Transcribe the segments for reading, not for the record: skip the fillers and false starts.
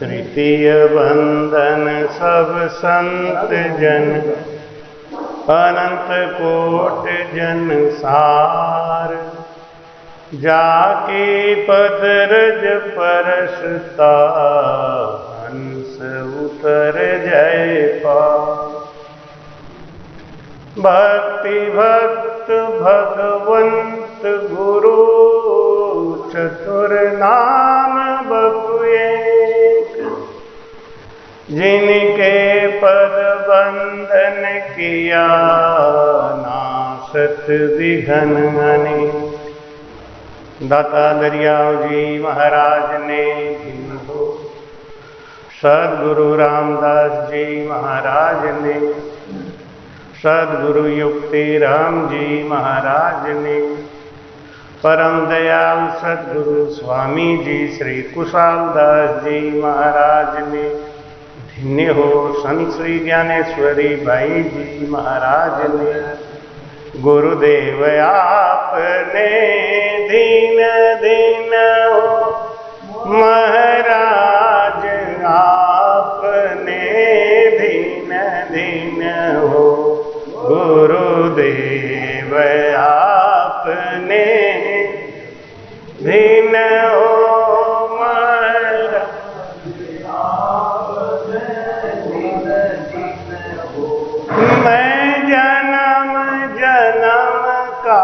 तृतीय बंधन सब संत जन अनंत कोट जन सार जाके पद रज परसता हंस उतर जय पा भक्ति भक्त भगवंत गुरु चतुर नाम बपु एक जिनके पद बंधन किया नासत विघन अनेक। दाता दरियाव जी महाराज ने जिनको सदगुरु रामदास जी महाराज ने सदगुरु युक्ति राम जी महाराज ने परम दयाल सदगुरु स्वामी जी श्री कुशालदास जी महाराज ने धन्य हो संत श्री ज्ञानेश्वरी भाई जी महाराज ने गुरुदेव आपने दीन दीन हो महाराज आपने दीन दीन हो गुरुदेव आपने दीन हो महाराज मैं जन्म जन्म का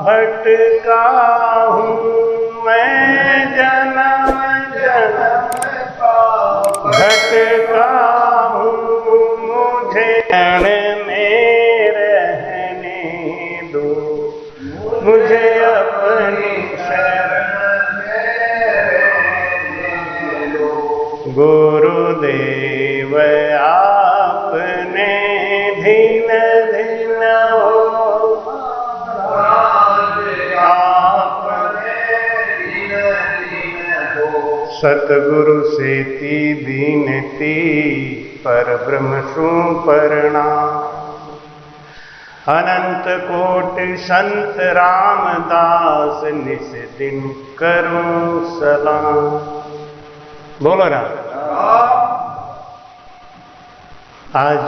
भटका हूँ मैं जन्म जन्म का भटका हूँ मुझे मुझे अपनी शरण में लो गुरुदेव आपने धीन धीन हो आपने धीन धीन हो सतगुरु सेती दीनती पर ब्रह्म सु प्रणाम अनंत कोटि संत रामदास निस दिन करूं सलाम। बोलो राम। आज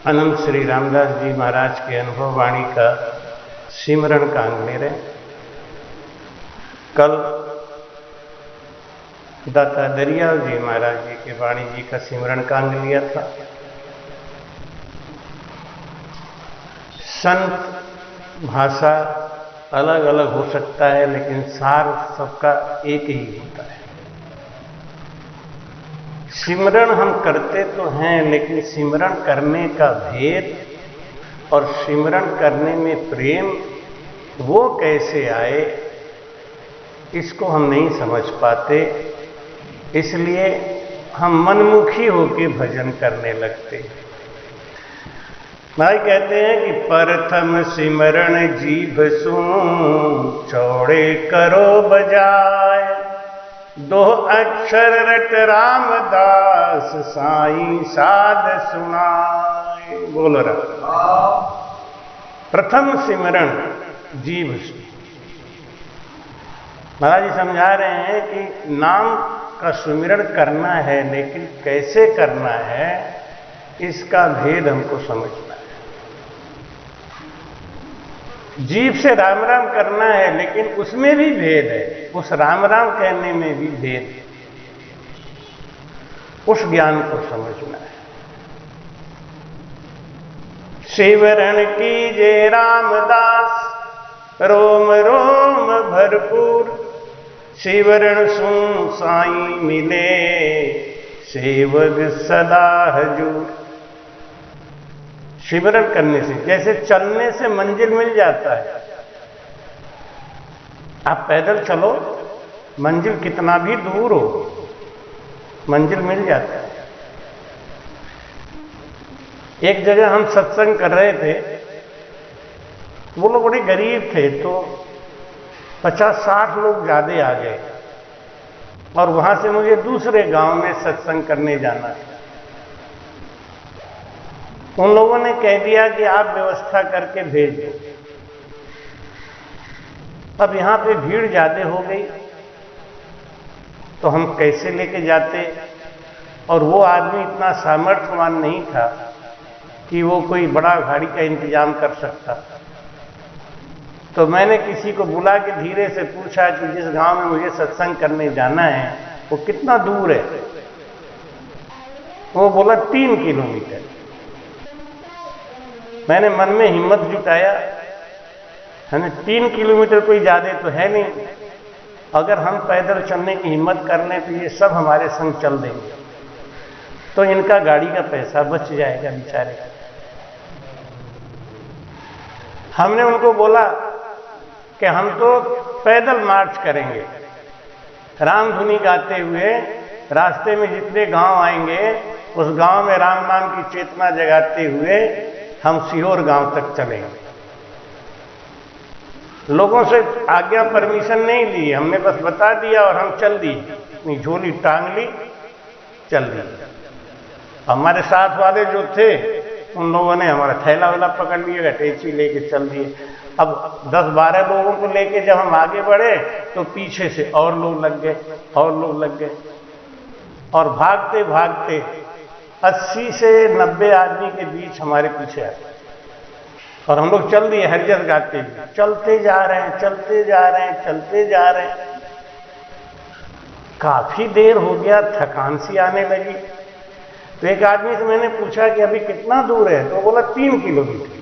अनंत श्री रामदास जी महाराज के अनुभव वाणी का सिमरण का अंग ले रहे। कल दाता दरियाव जी महाराज जी के वाणी जी का सिमरण का अंग लिया था। संत भाषा अलग अलग हो सकता है लेकिन सार सबका एक ही होता है। सिमरण हम करते तो हैं लेकिन सिमरण करने का भेद और सिमरण करने में प्रेम वो कैसे आए इसको हम नहीं समझ पाते, इसलिए हम मनमुखी होकर भजन करने लगते हैं। भाई कहते हैं कि प्रथम सिमरण जीभ सू चौड़े करो बजाय दो अक्षर रट रामदास साईं साध सुनाए। बोलो राम। प्रथम सिमरण जीभ सू। महाराज जी समझा रहे हैं कि नाम का सुमिरण करना है लेकिन कैसे करना है इसका भेद हमको समझना है। जीभ से राम राम करना है लेकिन उसमें भी भेद है, उस राम राम कहने में भी भेद है, उस ज्ञान को समझना है। सिमरण कीजे रामदास रोम रोम भरपूर सिमरण सु साईं मिले सेवक सदा हजूर। सिमरण करने से जैसे चलने से मंजिल मिल जाता है। आप पैदल चलो मंजिल कितना भी दूर हो मंजिल मिल जाता है। एक जगह हम सत्संग कर रहे थे, वो लोग बड़े गरीब थे तो 50-60 लोग ज्यादा आ गए और वहां से मुझे दूसरे गांव में सत्संग करने जाना था। उन लोगों ने कह दिया कि आप व्यवस्था करके भेज दो। अब यहां पे भीड़ ज्यादा हो गई तो हम कैसे लेके जाते, और वो आदमी इतना सामर्थ्यवान नहीं था कि वो कोई बड़ा गाड़ी का इंतजाम कर सकता। तो मैंने किसी को बुला के धीरे से पूछा कि जिस गांव में मुझे सत्संग करने जाना है वो कितना दूर है। वो बोला 3 किलोमीटर। मैंने मन में हिम्मत जुटाया, है 3 किलोमीटर कोई ज्यादा तो है नहीं, अगर हम पैदल चलने की हिम्मत कर लें तो ये सब हमारे संग चल देंगे, तो इनका गाड़ी का पैसा बच जाएगा बेचारे। हमने उनको बोला कि हम तो पैदल मार्च करेंगे, राम धुनी गाते हुए रास्ते में जितने गांव आएंगे उस गांव में राम नाम की चेतना जगाते हुए हम सीहोर गांव तक चलेंगे। लोगों से आज्ञा परमिशन नहीं ली, हमने बस बता दिया और हम चल दी, अपनी झोली टांग ली, चल दी। हमारे साथ वाले जो थे उन लोगों ने हमारा थैला वैला पकड़ लिया, टेची लेके चल दिए। अब 10-12 लोगों को लेके जब हम आगे बढ़े तो पीछे से और लोग लग गए, और लोग लग गए, और भागते भागते 80 से 90 आदमी के बीच हमारे पीछे आए और हम लोग चल दिए हरिजन गाते हुए, चलते जा रहे हैं, चलते जा रहे हैं, चलते जा रहे हैं। काफी देर हो गया, थकान सी आने लगी। तो एक आदमी से मैंने पूछा कि अभी कितना दूर है, तो बोला 3 किलोमीटर।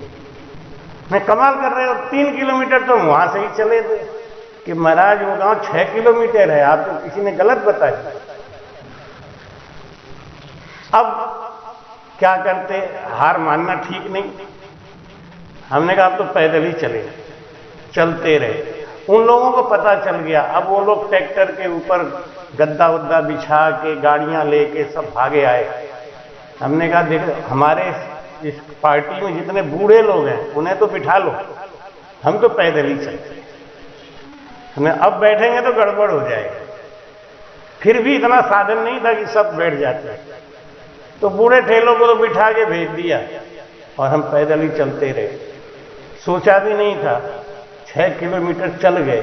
मैं कमाल कर रहे हो, 3 किलोमीटर तो वहां से ही चले थे कि महाराज वो गांव 6 किलोमीटर है, आपको किसी ने गलत बताया। अब क्या करते, हार मानना ठीक नहीं। हमने कहा अब तो पैदल ही चले, चलते रहे। उन लोगों को पता चल गया, अब वो लोग ट्रैक्टर के ऊपर गद्दा उद्दा बिछा के गाड़ियां लेके सब भागे आए। हमने कहा देखो हमारे इस पार्टी में जितने बूढ़े लोग हैं उन्हें तो बिठा लो, हम तो पैदल ही चलते, हमें अब बैठेंगे तो गड़बड़ हो जाएगा। फिर भी इतना साधन नहीं था कि सब बैठ जाते, तो बूढ़े ठेलों को तो बिठा के भेज दिया और हम पैदल ही चलते रहे। सोचा भी नहीं था, 6 किलोमीटर चल गए,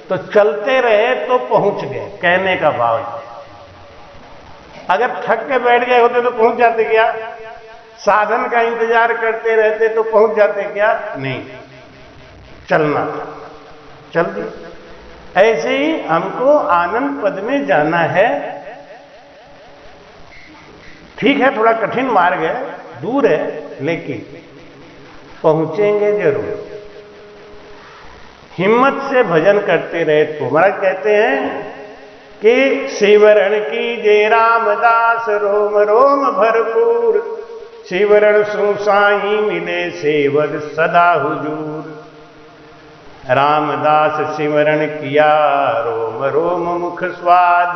तो चलते रहे तो पहुंच गए, कहने का भाव है। अगर थक के बैठ गए होते तो पहुंच जाते क्या? साधन का इंतजार करते रहते तो पहुंच जाते क्या? नहीं, चलना था, चल दिया। ऐसे ही हमको आनंद पद में जाना है। ठीक है, थोड़ा कठिन मार्ग है, दूर है, लेकिन पहुंचेंगे जरूर। हिम्मत से भजन करते रहे तो महाराज कहते हैं कि शिवरण की जय रामदास रोम रोम भरपूर, शिवरण सुसाई मिले सेवक सदा हुजूर। रामदास शिवरण किया रोम रोम मुख स्वाद,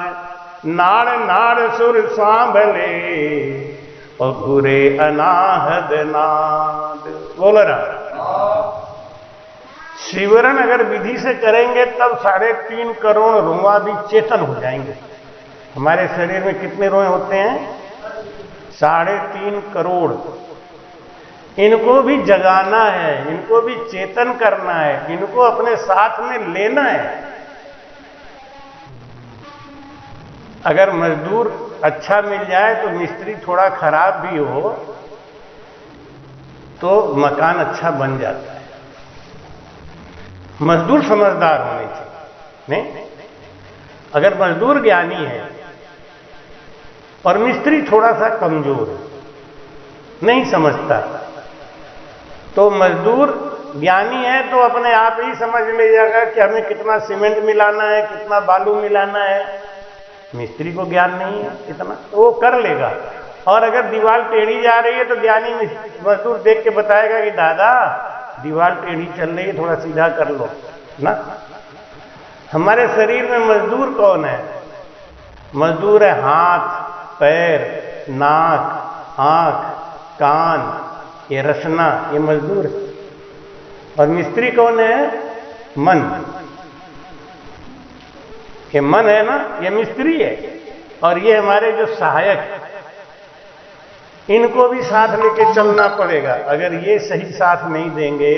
नाड़ नाड़ सुर सांभले और घुरे अनाहद नाद। बोल रहा शिवरण अगर विधि से करेंगे तब 3.5 करोड़ रोआ भी चेतन हो जाएंगे। हमारे शरीर में कितने रोए होते हैं? 3.5 करोड़। इनको भी जगाना है, इनको भी चेतन करना है, इनको अपने साथ में लेना है। अगर मजदूर अच्छा मिल जाए तो मिस्त्री थोड़ा खराब भी हो तो मकान अच्छा बन जाता है। मजदूर समझदार होने चाहिए, नहीं? अगर मजदूर ज्ञानी है और मिस्त्री थोड़ा सा कमजोर है, नहीं समझता, तो मजदूर ज्ञानी है तो अपने आप ही समझ ले जाएगा कि हमें कितना सीमेंट मिलाना है, कितना बालू मिलाना है। मिस्त्री को ज्ञान नहीं है इतना, तो वो कर लेगा। और अगर दीवार टेढ़ी जा रही है तो ज्ञानी मजदूर देख के बताएगा कि दादा दीवार टेढ़ी चल रही है, थोड़ा सीधा कर लो ना। हमारे शरीर में मजदूर कौन है? मजदूर है हाथ, पैर, नाक, आंख, कान, ये रचना, ये मजदूर है। और मिस्त्री कौन है? मन। ये मन है ना, ये मिस्त्री है। और ये हमारे जो सहायक है, इनको भी साथ लेके चलना पड़ेगा। अगर ये सही साथ नहीं देंगे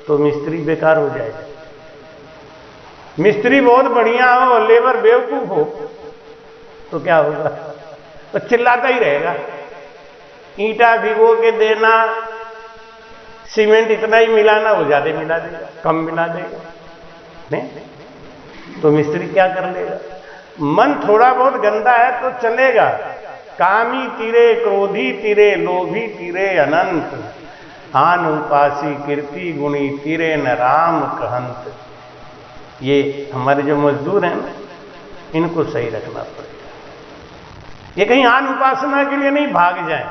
तो मिस्त्री बेकार हो जाएगा। मिस्त्री बहुत बढ़िया हो, लेबर बेवकूफ हो, तो क्या होगा? तो चिल्लाता ही रहेगा। ईंटा भिगो के देना, सीमेंट इतना ही मिलाना, वो ज्यादा मिला देगा, कम मिला देगा, नहीं? तो मिस्त्री क्या कर लेगा? मन थोड़ा बहुत गंदा है तो चलेगा। कामी तिरे, क्रोधी तिरे, लोभी तिरे अनंत, आन उपासी कीर्ति गुणी तिरे न राम कहंत। ये हमारे जो मजदूर हैं ना, इनको सही रखना पड़ेगा। ये कहीं आन उपासना के लिए नहीं भाग जाए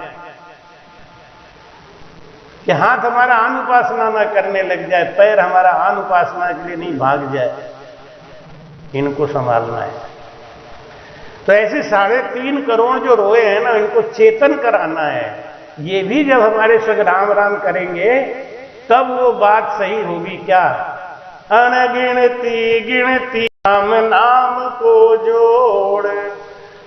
कि हाथ हमारा आन उपासना ना करने लग जाए, पैर हमारा आन उपासना के लिए नहीं भाग जाए। इनको संभालना है। तो ऐसे 3.5 करोड़ जो रोए हैं ना, इनको चेतन कराना है। ये भी जब हमारे संग राम राम करेंगे तब वो बात सही होगी। क्या? अनगिनती गिनती राम नाम को जोड़,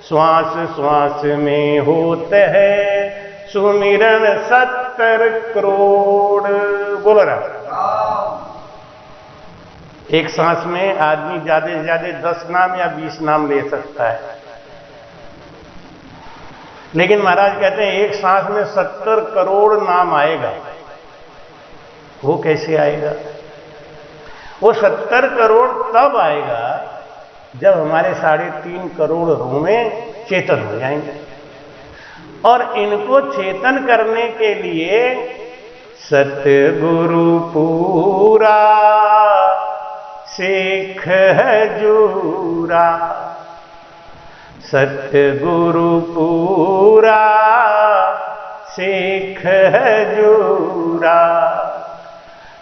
श्वास श्वास में होते हैं सुमिरन 70 करोड़। बोलो राम। एक सांस में आदमी ज्यादा से ज्यादा 10 नाम या 20 नाम ले सकता है, लेकिन महाराज कहते हैं एक सांस में 70 करोड़ नाम आएगा। वो कैसे आएगा? वो 70 करोड़ तब आएगा जब हमारे 3.5 करोड़ रोमें चेतन हो जाएंगे। और इनको चेतन करने के लिए सतगुरु पूरा सिख हजूरा, सतगुरु पूरा सिख हजूरा,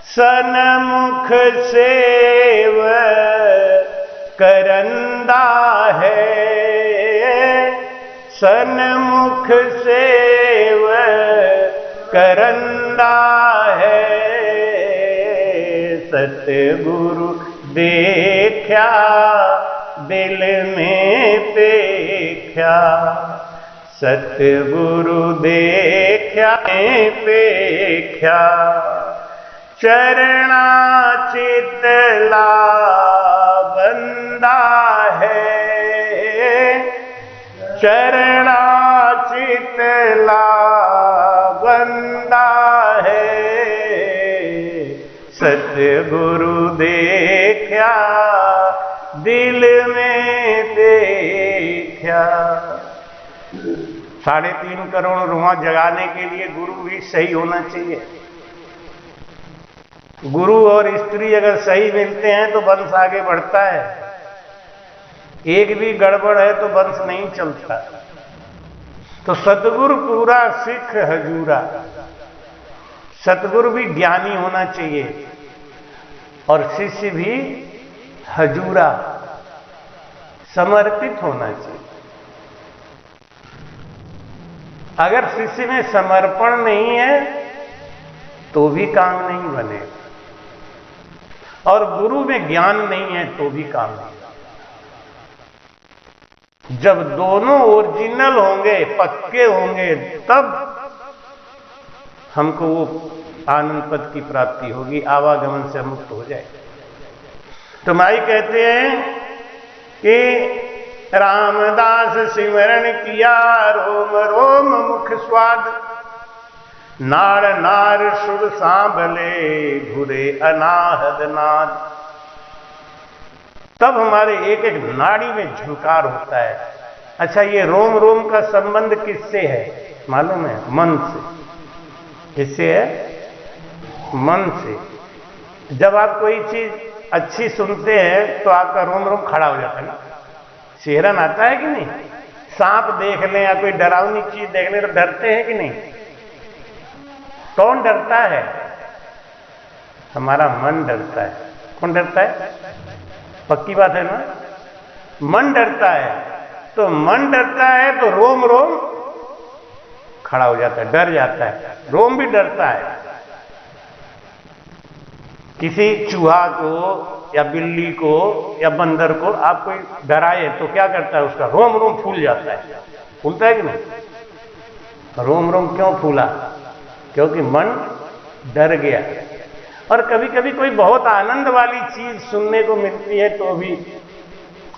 सन्मुख सेव करंदा है, सन्मुख सेव करंदा है, सतगुरु देखा दिल में देखा, सतगुरु देखा देखा, चरणा चितला बंदा है, चरणा चितला बंदा है, सतगुरु देखा दिल में देखा। 3.5 करोड़ रुआ जगाने के लिए गुरु भी सही होना चाहिए। गुरु और स्त्री अगर सही मिलते हैं तो वंश आगे बढ़ता है। एक भी गड़बड़ है तो वंश नहीं चलता। तो सतगुरु पूरा सिख हजूरा, सतगुरु भी ज्ञानी होना चाहिए और शिष्य भी हजूरा, समर्पित होना चाहिए। अगर शिष्य में समर्पण नहीं है तो भी काम नहीं बने, और गुरु में ज्ञान नहीं है तो भी काम नहीं। जब दोनों ओरिजिनल होंगे, पक्के होंगे, तब हमको वो आनंद पद की प्राप्ति होगी, आवागमन से मुक्त हो जाए। तो माई कहते हैं कि रामदास सिमरन किया रोम रोम मुख स्वाद, नार नार सुर सांभले घुरे अनाहद नाद। तब हमारे एक एक नाड़ी में झुंकार होता है। अच्छा, ये रोम रोम का संबंध किससे है मालूम है? मन से। किससे है? मन से। जब आप कोई चीज अच्छी सुनते हैं तो आपका रोम रोम खड़ा हो जाता है ना, सिहरन आता है कि नहीं? सांप देख लें या कोई डरावनी चीज देख लें तो डरते हैं कि नहीं? कौन डरता है? हमारा मन डरता है। कौन डरता है? पक्की बात है ना, मन डरता है। तो मन डरता है तो रोम रोम खड़ा हो जाता है, डर जाता है, रोम भी डरता है। किसी चूहा को या बिल्ली को या बंदर को आप कोई डराए तो क्या करता है? उसका रोम रोम फूल जाता है। फूलता है कि नहीं? रोम रोम क्यों फूला? क्योंकि मन डर गया। और कभी कभी कोई बहुत आनंद वाली चीज सुनने को मिलती है तो भी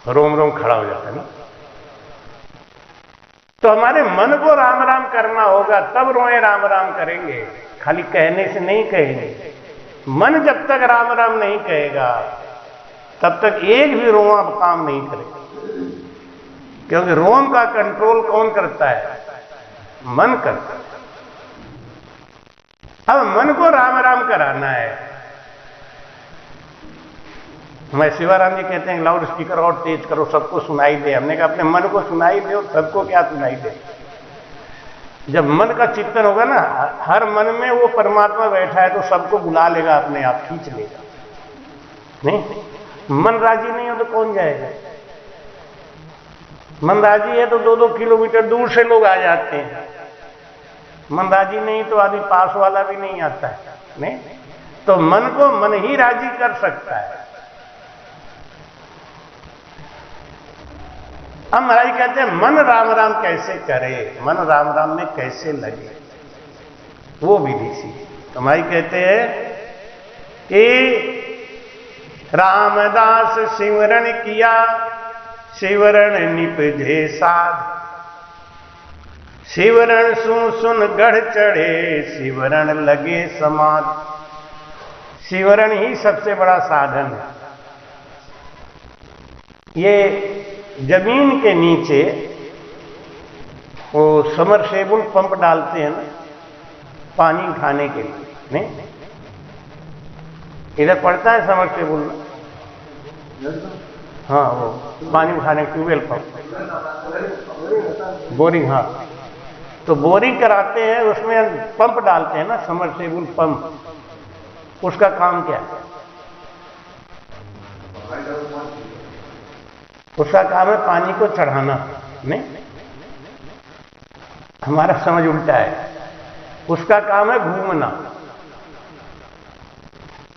रोम रोम खड़ा हो जाता है ना। तो हमारे मन को राम राम करना होगा, तब रोए राम राम करेंगे, खाली कहने से नहीं कहेंगे। मन जब तक राम राम नहीं कहेगा तब तक एक भी रोआ काम नहीं करेगा, क्योंकि रोम का कंट्रोल कौन करता है? मन करता है। अब मन को राम राम कराना है। मैं शिवाराम जी कहते हैं लाउड स्पीकर और तेज करो, सबको सुनाई दे। हमने कहा अपने मन को सुनाई दे, और सबको क्या सुनाई दे? जब मन का चिंतन होगा ना, हर मन में वो परमात्मा बैठा है तो सबको बुला लेगा, अपने आप खींच लेगा। नहीं, मन राजी नहीं हो तो कौन जाएगा? मन राजी है तो 2-2 किलोमीटर दूर से लोग आ जाते हैं। मन राजी नहीं तो आदमी पास वाला भी नहीं आता है। नहीं, तो मन को मन ही राजी कर सकता है। अब महाराज कहते हैं मन राम राम कैसे करे, मन राम राम में कैसे लगे, वो विधि सी। तो महाराज कहते हैं कि रामदास सिमरन किया, सिमरन निपजे साध, सिमरन सुन गढ़ चढ़े, सिमरन लगे समाध। सिमरन ही सबसे बड़ा साधन है। ये जमीन के नीचे वो समरसेबुल पंप डालते हैं ना पानी उठाने के लिए, नहीं? इधर पड़ता है समरसेबुल ना? हाँ, वो पानी उठाने ट्यूबवेल पंप, बोरिंग। हाँ, तो बोरिंग कराते हैं, उसमें पंप डालते हैं ना, समरसेबुल पंप। उसका काम क्या है? उसका काम है पानी को चढ़ाना। नहीं, हमारा समझ उल्टा है। उसका काम है घूमना।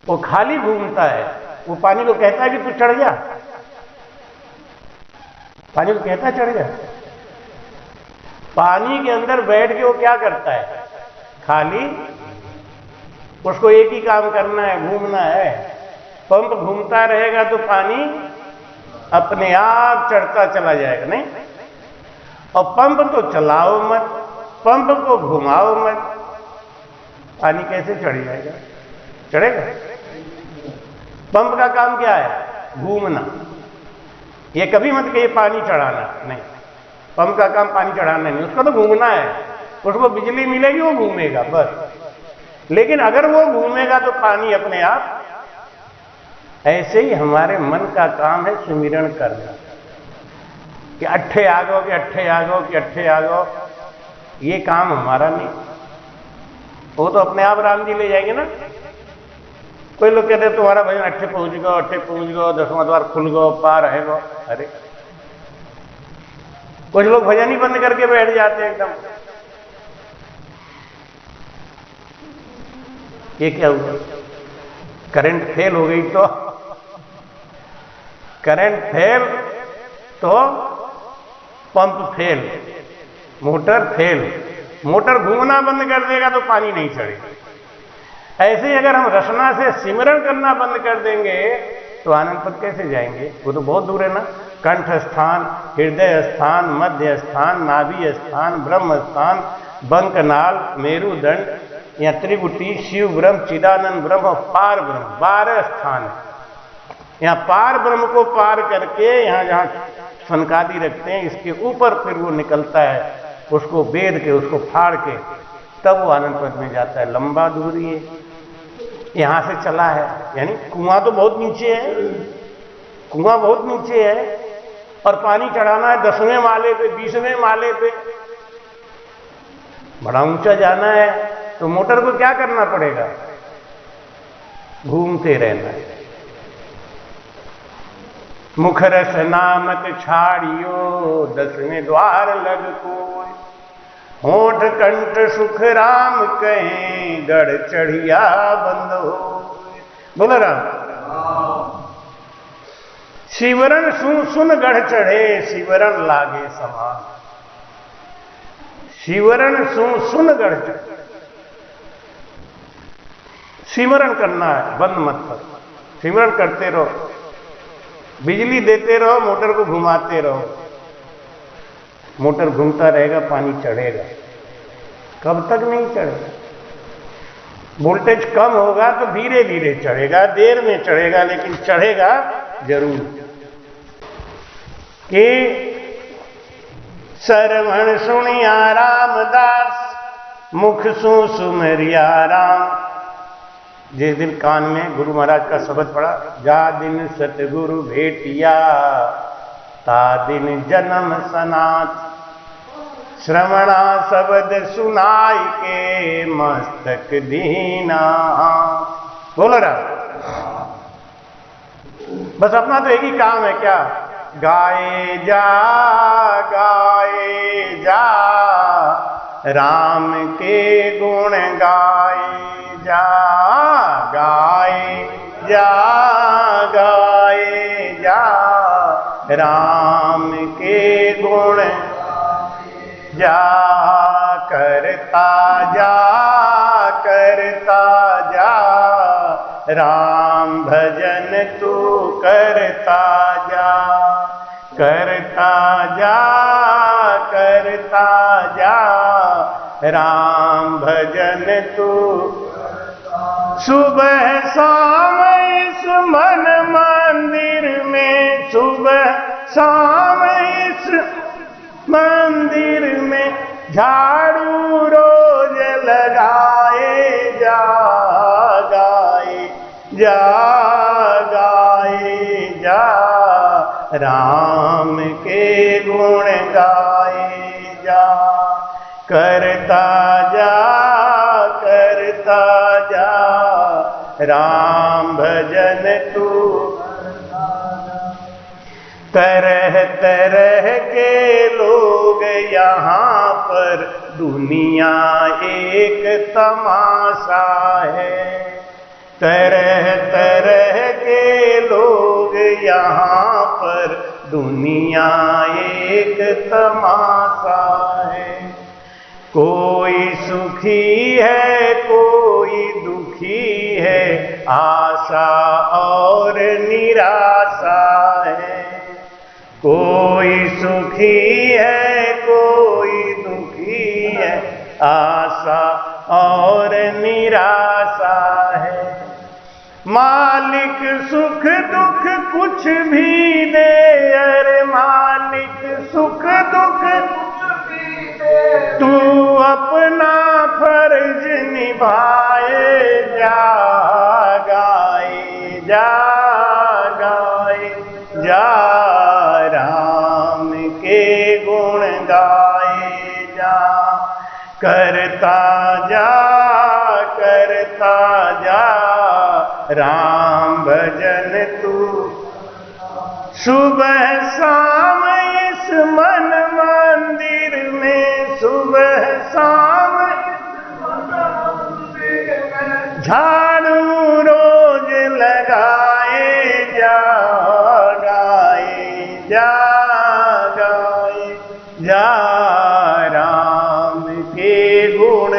वो खाली घूमता है। वो पानी को कहता है कि तू चढ़ जा, पानी को कहता है चढ़ जा। पानी के अंदर बैठ के वो क्या करता है? खाली उसको एक ही काम करना है, घूमना है। पंप घूमता रहेगा तो पानी अपने आप चढ़ता चला जाएगा। नहीं, और पंप तो चलाओ मत, पंप को घुमाओ मत, पानी कैसे चढ़ जाएगा? चढ़ेगा? पंप का काम क्या है? घूमना। ये कभी मत कहिए पानी चढ़ाना, नहीं। पंप का काम पानी चढ़ाना नहीं, उसका तो घूमना है। उसको बिजली मिलेगी, वो घूमेगा बस। लेकिन अगर वो घूमेगा तो पानी अपने आप। ऐसे ही हमारे मन का काम है सुमिरन करना, कि अट्ठे आगो कि अट्ठे आगो कि अट्ठे आगो। ये काम हमारा नहीं, वो तो अपने आप राम जी ले जाएंगे ना। कोई लोग कहते हैं तुम्हारा भजन अट्ठे पहुंच गो, अट्ठे पहुंच गो, 10वां द्वार खुल गो, पार है गो। अरे कुछ लोग भजन ही बंद करके बैठ जाते हैं एकदम। ये क्या हुआ? करंट फेल हो गई तो करंट फेल तो pump fail, motor fail. Motor घूमना बंद कर देगा तो पानी नहीं चढ़ेगा। ऐसे ही अगर हम रचना से सिमरन करना बंद कर देंगे तो आनंद पद कैसे जाएंगे? वो तो बहुत दूर है ना। कंठ स्थान, हृदय स्थान, मध्य स्थान, नाभि स्थान, ब्रह्म स्थान, बंकनाल, मेरुदंड, या त्रिगुटी, शिव ब्रह्म, चिदानंद ब्रह्म, पार ब्रह्म, 12 स्थान है। यहाँ पार ब्रह्म को पार करके यहाँ जहाँ सनकादि रखते हैं, इसके ऊपर फिर वो निकलता है, उसको वेद के, उसको फाड़ के, तब वो आनंद पद में जाता है। लंबा दूरी है, यहां से चला है, यानी कुआं तो बहुत नीचे है, कुआं बहुत नीचे है, और पानी चढ़ाना है 10वें माले पे, 20वें माले पे, बड़ा ऊंचा जाना है। तो मोटर को क्या करना पड़ेगा? घूमते रहना है। मुखरस नामक छाड़ियो, 10वें द्वार लग कोय, होठ कंठ सुख राम कहें, गढ़ चढ़िया बंद हो। बोलो राम। सिमरन सुन गढ़ चढ़े, सिमरन लागे समान। सिमरन सुन गढ़ चढ़े, सिमरण करना है, बंद मत करो, सिमरण करते रहो, बिजली देते रहो, मोटर को घुमाते रहो, मोटर घूमता रहेगा, पानी चढ़ेगा। कब तक नहीं चढ़ेगा? वोल्टेज कम होगा तो धीरे धीरे चढ़ेगा, देर में चढ़ेगा, लेकिन चढ़ेगा जरूर। कि श्रवण सुनिया रामदास, मुख सु सुमरिया राम। जिस दिन कान में गुरु महाराज का शब्द पड़ा, जा दिन सतगुरु भेटिया, ता दिन जन्म सनात। श्रवणा शब्द सुनाई के, मस्तक दीना। बोलो राम। बस अपना तो एक ही काम है, क्या? गाए जा राम के गुण गाए जा, गाए जा राम के गुण जा, करता जा राम भजन तू करता जा, करता जा राम भजन तू। सुबह शाम इस मन मंदिर में, सुबह शाम इस मंदिर में झाड़ू रोज लगाए जा, गाए जा राम के गुण गाए जा, करता जा राम भजन तू। तरह तरह के लोग यहाँ पर, दुनिया एक तमाशा है। तरह तरह के लोग यहाँ पर, दुनिया एक तमाशा है। कोई सुखी है, कोई दुखी है, आशा और निराशा है। कोई सुखी है, कोई दुखी है, आशा और निराशा है। मालिक सुख दुख कुछ भी दे, अरे मालिक सुख दुख तू अपना फर्ज निभाए जा, गाए जा राम के गुण गाए जा, करता जा राम भजन तू। सुबह शाम इस मन मंदिर में, सुबह शाम झाड़ू रोज लगाए जा, गाए जा राम के गुण,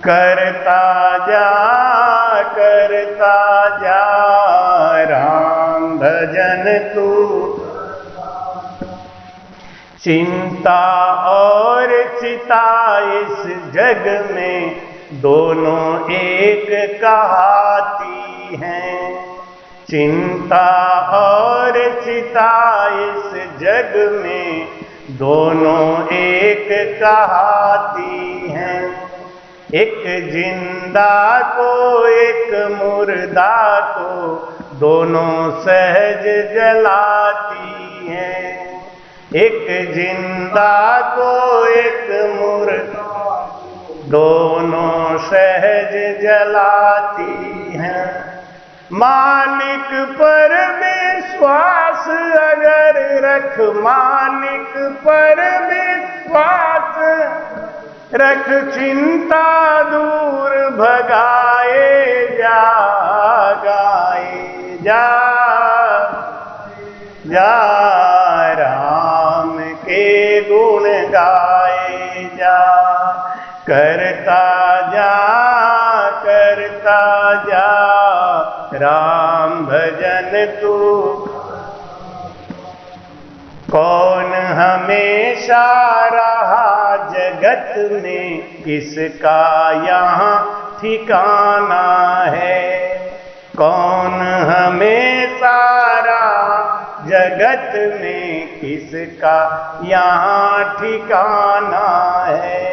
करता जा राम भजन तू। चिंता और चिता इस जग में, दोनों एक कहाती हैं। चिंता और चिता इस जग में, दोनों एक कहाती हैं। एक जिंदा को एक मुर्दा को, दोनों सहज जलाती हैं। एक जिंदा को एक मुर्दा, दोनों सहज जलाती हैं। मालिक पर विश्वास अगर रख, मालिक पर विश्वास रख, चिंता दूर भगाए जा, गाए जा राम के गुण गाए जा, करता तू, कौन हमेशा रहा जगत में, किसका यहाँ ठिकाना है। कौन हमेशा रहा जगत में, किसका यहाँ ठिकाना है।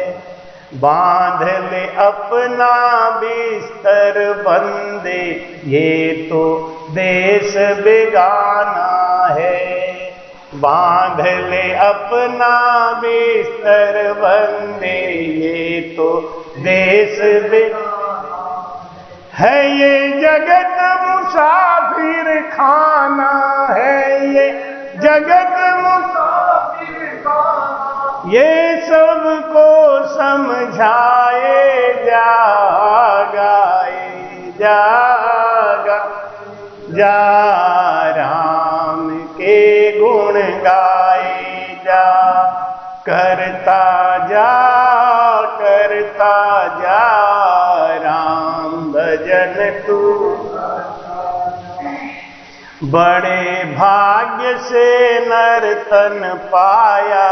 बांध ले अपना बिस्तर बंदे, ये तो देश बेगाना है। बांध ले अपना बिस्तर बंदे, ये तो देश बेगाना है। ये जगत मुसाफिर खाना है, ये जगत मुसाफिर खाना, ये सबको समझाए जागाए जागा जा, राम के गुण गाए जा, करता जा राम भजन तू। बड़े भाग्य से नर्तन पाया,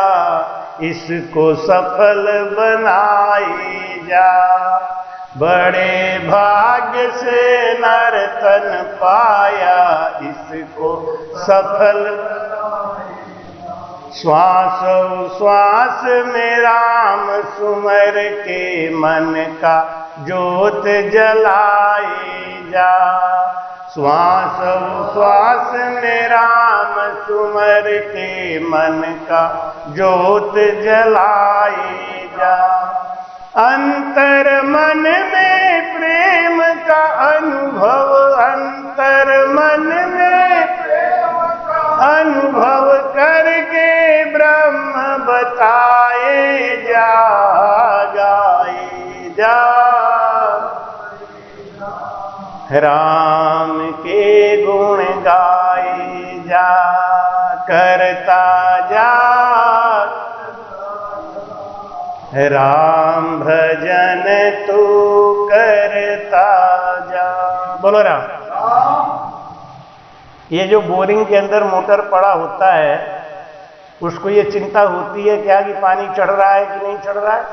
इसको सफल बनाई जा। बड़े भाग्य से नर्तन पाया, इसको सफल। श्वास श्वास में राम सुमर के, मन का ज्योत जलाई जा। श्वास श्वास में राम सुमर के, मन का ज्योत जलाई जा। अंतर मन में प्रेम का अनुभव, अंतर मन में प्रेम का अनुभव करके ब्रह्म बताए जा, गाए जा। राम के गुण गाए जा, करता जा राम भजन तू करता जा। बोलो राम। ये जो बोरिंग के अंदर मोटर पड़ा होता है, उसको ये चिंता होती है क्या कि पानी चढ़ रहा है कि नहीं चढ़ रहा है?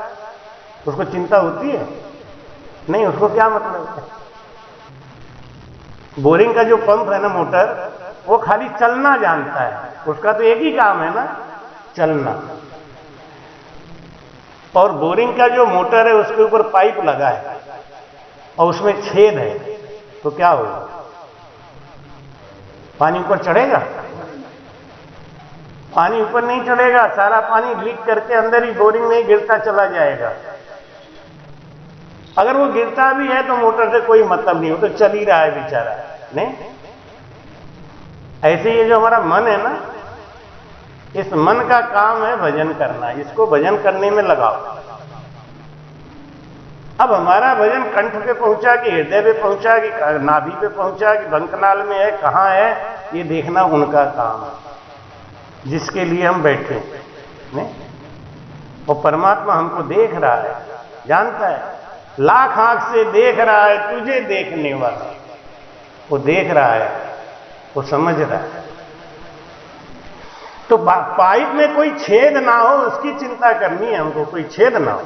उसको चिंता होती है? नहीं, उसको क्या मतलब है? बोरिंग का जो पंप है ना, मोटर, वो खाली चलना जानता है। उसका तो एक ही काम है ना, चलना। और बोरिंग का जो मोटर है उसके ऊपर पाइप लगा है और उसमें छेद है, तो क्या होगा? पानी ऊपर चढ़ेगा? पानी ऊपर नहीं चढ़ेगा, सारा पानी लीक करके अंदर ही बोरिंग में ही गिरता चला जाएगा। अगर वो गिरता भी है तो मोटर से कोई मतलब नहीं, वो तो चल ही रहा है बेचारा। नहीं, ऐसे ये जो हमारा मन है ना, इस मन का काम है भजन करना। इसको भजन करने में लगाओ। अब हमारा भजन कंठ पे पहुंचा कि हृदय पे पहुंचा कि नाभि पे पहुंचा कि बंकनाल में है, कहां है, ये देखना उनका काम है जिसके लिए हम बैठे। नहीं, और परमात्मा हमको देख रहा है, जानता है, लाख आंख से देख रहा है तुझे देखने वाला। वो देख रहा है, वो समझ रहा है। तो पाइप में कोई छेद ना हो उसकी चिंता करनी है हमको, कोई छेद ना हो।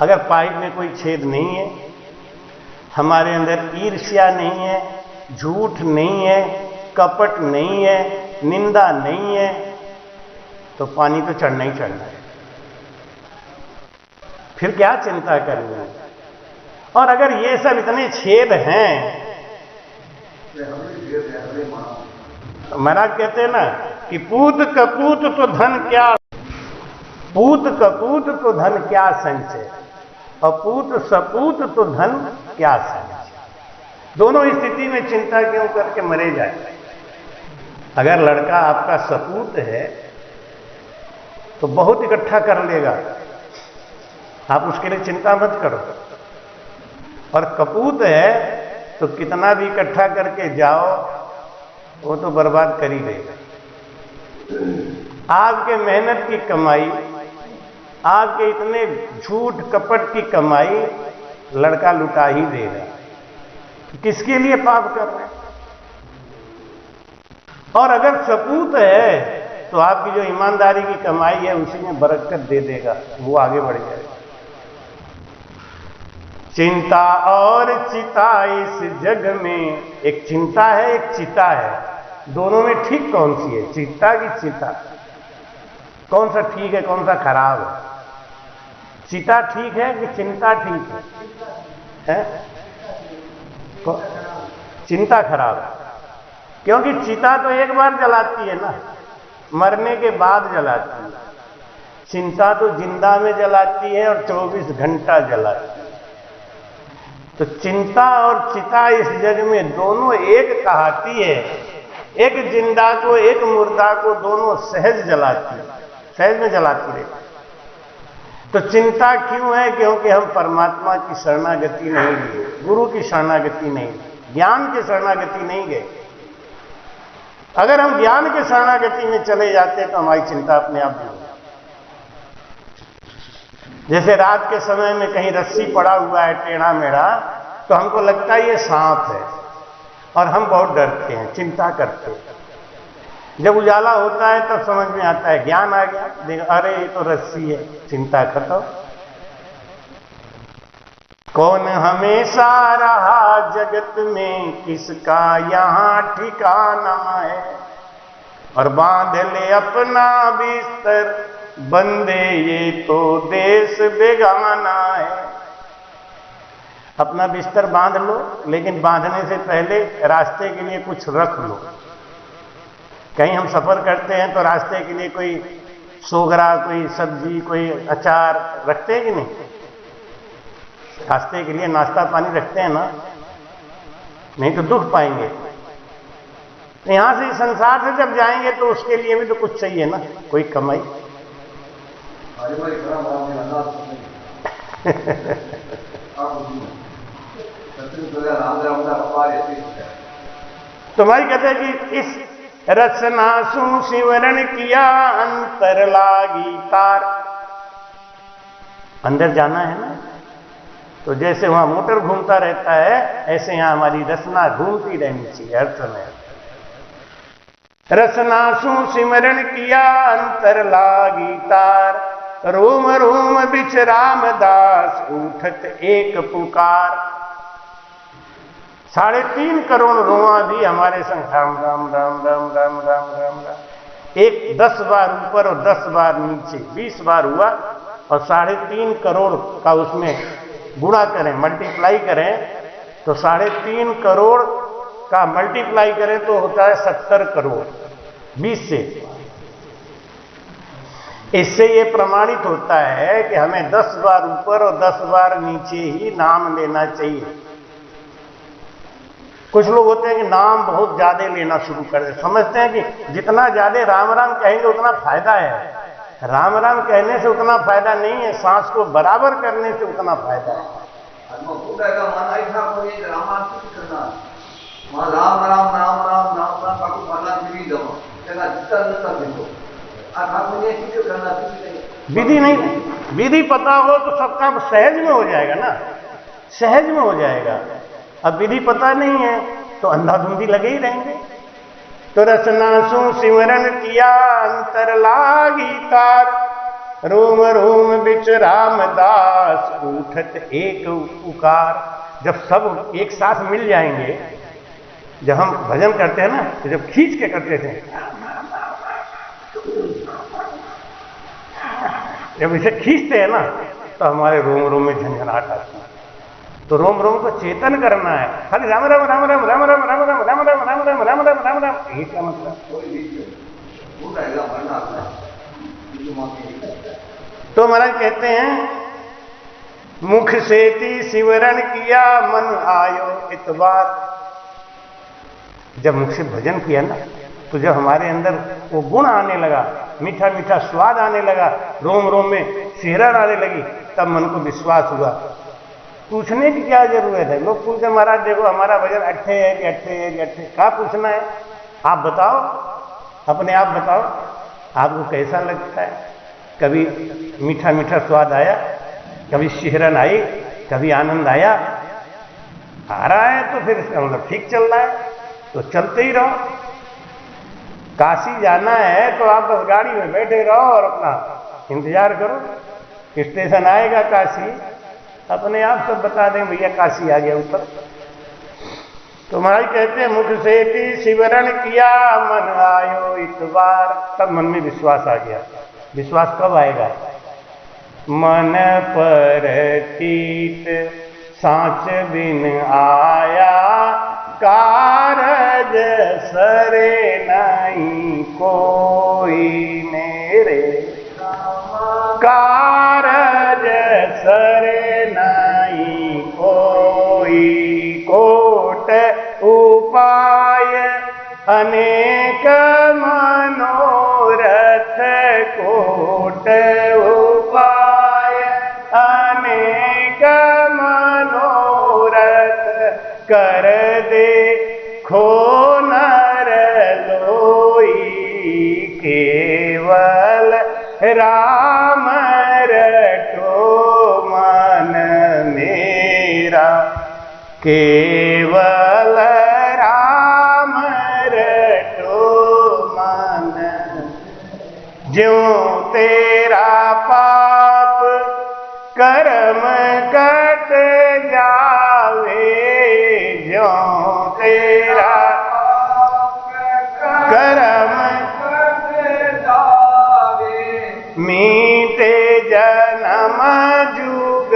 अगर पाइप में कोई छेद नहीं है, हमारे अंदर ईर्ष्या नहीं है, झूठ नहीं है, कपट नहीं है, निंदा नहीं है, तो पानी तो चढ़ना ही चढ़ना है। फिर क्या चिंता करनी है? और अगर ये सब इतने छेद हैं, महाराज कहते हैं ना कि पूत कपूत तो धन क्या, पूत कपूत तो धन क्या संचय, और पूत सपूत तो धन क्या संचय। दोनों स्थिति में चिंता क्यों करके मरे जाए? अगर लड़का आपका सपूत है तो बहुत इकट्ठा कर लेगा, आप उसके लिए चिंता मत करो। और कपूत है तो कितना भी इकट्ठा करके जाओ, वो तो बर्बाद कर ही देगा। आपके मेहनत की कमाई, आपके इतने झूठ कपट की कमाई लड़का लुटा ही देगा। किसके लिए पाप कर रहे हैं? और अगर सपूत है तो आपकी जो ईमानदारी की कमाई है उसी में बरकत दे देगा, वो आगे बढ़ जाएगा। चिंता और चिता इस जग में, एक चिंता है एक चिता है, दोनों में ठीक कौन सी है? चिंता की चिता, कौन सा ठीक है कौन सा खराब है? चिता ठीक है कि चिंता ठीक है? चिंता खराब है, क्योंकि चिता तो एक बार जलाती है ना, मरने के बाद जलाती है। चिंता तो जिंदा में जलाती है और 24 घंटा जलाती है। तो चिंता और चिता इस जग में दोनों एक कहाती है, एक जिंदा को एक मुर्दा को दोनों सहज जलाती है, सहज में जलाती रहती। तो चिंता क्यों है? क्योंकि हम परमात्मा की शरणागति नहीं लिए, गुरु की शरणागति नहीं, ज्ञान की शरणागति नहीं गए। अगर हम ज्ञान के शरणागति में चले जाते तो हमारी चिंता अपने आप दूर। जैसे रात के समय में कहीं रस्सी पड़ा हुआ है टेढ़ा मेढ़ा, तो हमको लगता है ये सांप है और हम बहुत डरते हैं, चिंता करते हैं। जब उजाला होता है तब समझ में आता है, ज्ञान आ गया, देखो अरे ये तो रस्सी है, चिंता खत्म। कौन हमेशा रहा जगत में, किसका यहाँ ठिकाना है, और बांध ले अपना बिस्तर बंदे ये तो देश बेगाना है। अपना बिस्तर बांध लो, लेकिन बांधने से पहले रास्ते के लिए कुछ रख लो। कहीं हम सफर करते हैं तो रास्ते के लिए कोई सोगरा, कोई सब्जी, कोई अचार रखते हैं कि नहीं? रास्ते के लिए नाश्ता पानी रखते हैं ना, नहीं तो दुख पाएंगे। यहां से संसार से जब जाएंगे तो उसके लिए भी तो कुछ चाहिए ना, कोई कमाई। तुम्हारी कहते हैं कि इस रचना सु सिमरन किया अंतर लागी तार। अंदर जाना है ना, तो जैसे वहां मोटर घूमता रहता है ऐसे यहां हमारी रचना घूमती रहनी चाहिए हर समय। रचना सु सिमरन किया अंतर लागी तार, रोम रोम बिच रामदास उठत एक पुकार। 3.5 करोड़ रोआ भी हमारे संग राम राम राम राम राम राम राम राम, एक 10 बार ऊपर और 10 बार नीचे, 20 बार हुआ, और 3.5 करोड़ का उसमें गुणा करें, मल्टीप्लाई करें, तो 3.5 करोड़ का मल्टीप्लाई करें तो होता है 70 करोड़ 20 से। इससे ये प्रमाणित होता है कि हमें 10 बार ऊपर और 10 बार नीचे ही नाम लेना चाहिए। कुछ लोग होते हैं कि नाम बहुत ज्यादा लेना शुरू कर दे, समझते हैं कि जितना ज्यादा राम राम कहेंगे उतना फायदा है। राम राम कहने से उतना फायदा नहीं है, सांस को बराबर करने से उतना फायदा है। विधि नहीं, विधि पता हो तो सबका सहज में हो जाएगा ना, सहज में हो जाएगा। अब विधि पता नहीं है तो अंधाधुंधी लगे ही रहेंगे। तो रचना सु सिमरन किया अंतर लागी तार, रोम रोम बिच रामदास उठत एक पुकार। जब सब एक साथ मिल जाएंगे, जब हम भजन करते हैं ना, तो जब खींच के करते थे, जब इसे खींचते हैं ना तो हमारे रोम रोम में झंझनाहट आती है। तो रोम रोम को चेतन करना है, खाली राम राम राम राम राम राम राम राम राम राम राम राम राम राम राम राम, ये क्या मतलब? तो महाराज कहते हैं मुख से ती सिमरन किया मन आयो इतबार। जब मुख से भजन किया ना, तो जब हमारे अंदर वो गुण आने लगा, मीठा मीठा स्वाद आने लगा, रोम रोम में सिहरन आने लगी, तब मन को विश्वास हुआ। पूछने की क्या जरूरत है? लोग पूछते महाराज देखो हमारा भजन अट्ठे है कि अट्ठे है कि अट्ठे, क्या पूछना है? आप बताओ, अपने आप बताओ, आपको कैसा लगता है? कभी मीठा मीठा स्वाद आया, कभी सिहरन आई, कभी आनंद आया? आ रहा है तो फिर इसका मतलब ठीक चल रहा है, तो चलते ही रहो। काशी जाना है तो आप बस गाड़ी में बैठे रहो और अपना इंतजार करो, स्टेशन आएगा काशी, अपने आप सब बता दें भैया काशी आ गया ऊपर। तो महाराज कहते हैं मुख से की सिमरन किया मन आयो इतबार, तब मन में विश्वास आ गया। विश्वास कब आएगा? मन पर तीत सांच बिन आया, कारज सरे नहीं कोई मेरे, कारज सरे नहीं कोई, कोट उपाय अनेक मनोरथ, कोट उपाय अनेक मनोरथ, कर दे खो नर लोई, केवल राम रटो मन मेरा, केवल राम रटो मन, ज्यों तेरा पाप कर्म कट जावे, ज्यों तेरा कर्म कट जावे, मीते जन्म जुग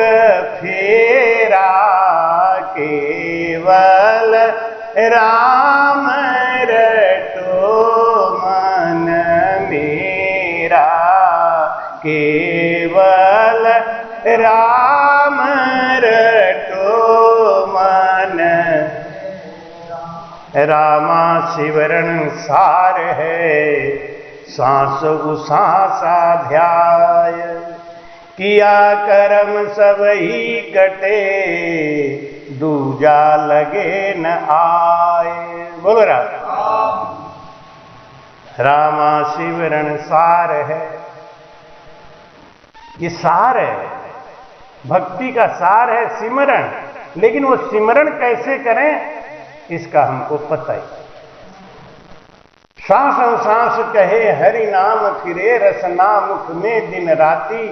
फेरा, केवल राम रटो मन मेरा, केवल राम रटो मन। रामा सिमरन सार है, सांस उसासा ध्याय, किया कर्म सब ही कटे, दूजा लगे न आए। बोलो रामा सिमरन सार है, ये सार है, भक्ति का सार है सिमरन। लेकिन वो सिमरन कैसे करें इसका हमको पता ही। सांस सांस कहे हरि नाम फिरे, रसना मुख में दिन राती,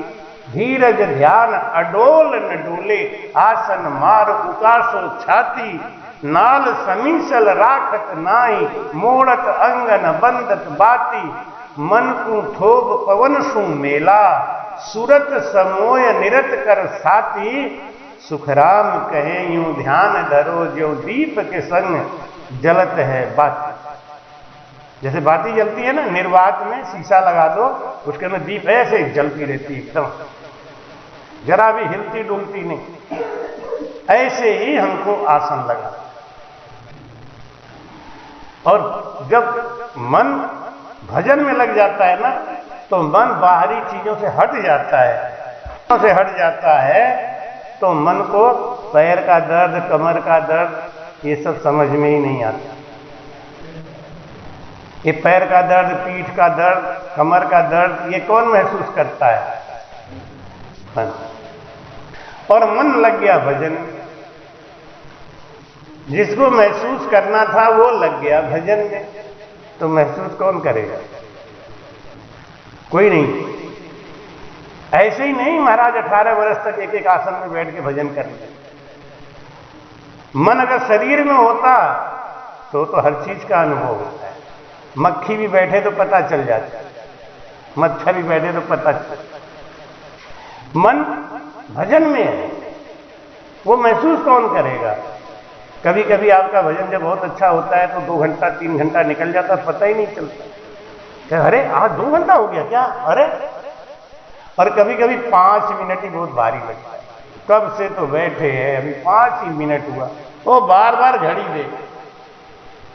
धीरज ध्यान अडोल न डोले, आसन मार उकासो छाती, नाल समीसल राखत नाई, मोड़त अंगन बंदत बाती, मन को थोब पवन सु मेला, सुरत समोय निरत कर साती, सुखराम कहे यूं ध्यान धरो, जो दीप के संग जलत है बाती। जैसे बाती जलती है ना निर्वात में, शीशा लगा दो, उसके अंदर दीप ऐसे जलती रहती एकदम, जरा भी हिलती डुलती नहीं। ऐसे ही हमको आसन लगा। और जब मन भजन में लग जाता है ना, तो मन बाहरी चीजों से हट जाता है, तो मन को पैर का दर्द, कमर का दर्द, ये सब समझ में ही नहीं आता। ये पैर का दर्द, पीठ का दर्द, कमर का दर्द, ये कौन महसूस करता है? मन। और मन लग गया भजन, जिसको महसूस करना था वो लग गया भजन में, तो महसूस कौन करेगा? कोई नहीं। ऐसे ही नहीं महाराज 18 वर्ष तक एक एक आसन में बैठ के भजन कर ले। मन अगर शरीर में होता तो हर चीज का अनुभव होता है। मक्खी भी बैठे तो पता चल जाता है, मच्छर भी बैठे तो पता चल। मन भजन में है, वो महसूस कौन करेगा? कभी कभी आपका भजन जब बहुत अच्छा होता है तो 2 घंटा 3 घंटा निकल जाता, पता ही नहीं चलता। क्या अरे आज 2 घंटा हो गया क्या? अरे। और कभी कभी 5 मिनट ही बहुत भारी लगता है। कब से तो बैठे हैं, अभी 5 ही मिनट हुआ। वो बार बार घड़ी दे,